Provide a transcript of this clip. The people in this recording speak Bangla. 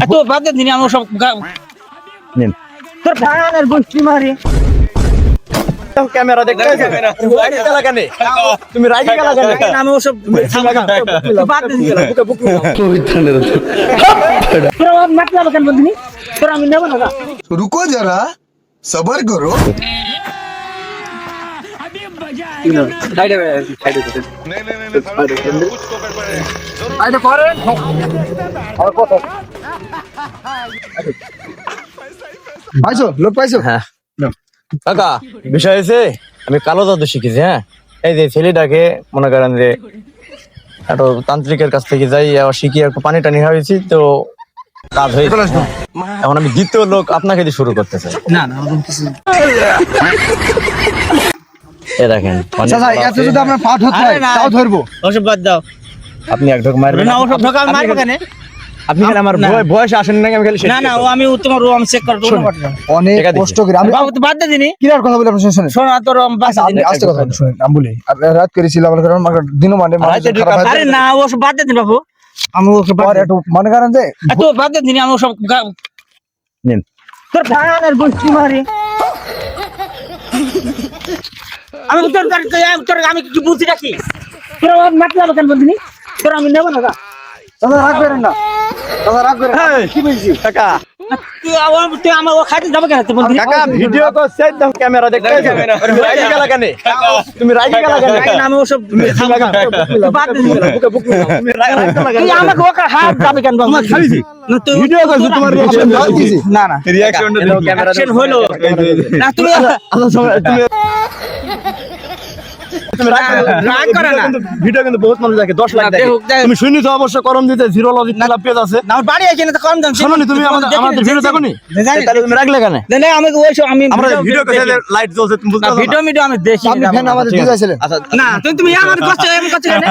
তো বাদ দিন আমি সব নিন তোর ভাঙানের গোষ্ঠী মারি ক্যামেরা দেখতে তুমি রাইগে গেলা কেন আমি ওসব বাদ দিন তোরা মাটি যাবে কেন বন্ধু তোরা আমি নেব না रुको जरा सबर करो পাইছো লোক পাইছো হ্যাঁ কাকা বিষয় হয়েছে আমি কালো জাদু শিখেছি হ্যাঁ এই যে ছেলেটাকে মনে করেন যে একটু তান্ত্রিকের কাছ থেকে যাই শিখি একটু পানি টানি হয়েছি তো কাজ হয়েছে এখন আমি দ্বিতীয় লোক আপনাকে দিয়ে শুরু করতে চাই না না ওরকম কিছু এ দেখেন এত যদি আপনার পাঠ হতে হয় তাও ধরবো। ওসব বাদ দাও আপনি এক ঢোক মারবেন না ওসব ঢোকা আমি মারবো কেন আপনি খালি আমার বয়সে আসেন নাকি আমি খালি না না ও আমি তোমার রুম চেক করব না অনেক ঠিক আছে। কষ্ট করে আমি বাবু তো বাদ দে দিনি কিরার কথা বলে আপনি শুনেন শোন তোর বাদ আচ্ছা, আপনি আস্তে কথা শুনেন আমি বলি রাত করেছিল আমার দিনও মানে আরে না ওসব বাদ দে দিন বাবু আমি ওকে বাদ একটু মনে করেন যে তো বাদ দে দিনি আমি সব নিন তোর ভাঙানের গোষ্ঠী মারি আমি তোর আমি কি বুঝি রাখি তোর মাটি যাবে কেন বন্ধু তোর আমি নেব না দাদা রাখবেন না দাদা রাখবেন না। কি বলছি কাকা তুই আমার ও খাইতে যাবে কেন তুই বন্ধু কাকা ভিডিও তো সেট দাও ক্যামেরা দেখতে রাইগে গেলা কেন তুমি রাইগে গেলা কেন আমি ওসব বাদ দে দিনি তুই আমাকে ওকে হাত যাবে কেন বাবু না তুই ভিডিও করছো তোমার রিঅ্যাকশন দাও দিছি। না না রিঅ্যাকশনটা ক্যামেরা অ্যাকশন হলো না তুমি রাগ করে না ভিডিও কিন্তু বহুত মানুষ দেখে 10 লাখ না, দেখে দেখুক, দেখুক। তুমি শুনি তো অবশ্য করম দিতে জিরো লজিক না পেজ আছে না আমার বাড়ি আছে না তো কম দাম শোনোনি তুমি আমাদের ভিডিও দেখো নি তাহলে তুমি রাখলে কেন না আমি ওই সব আমি আমরা ভিডিও করে লাইট জ্বলছে তুমি বুঝতে পারছো ভিডিও আমি দেখি আপনি ফ্যান আমাদের দিয়ে যাইছিলেন আচ্ছা না তুমি আমার কষ্ট এমন করছো কেন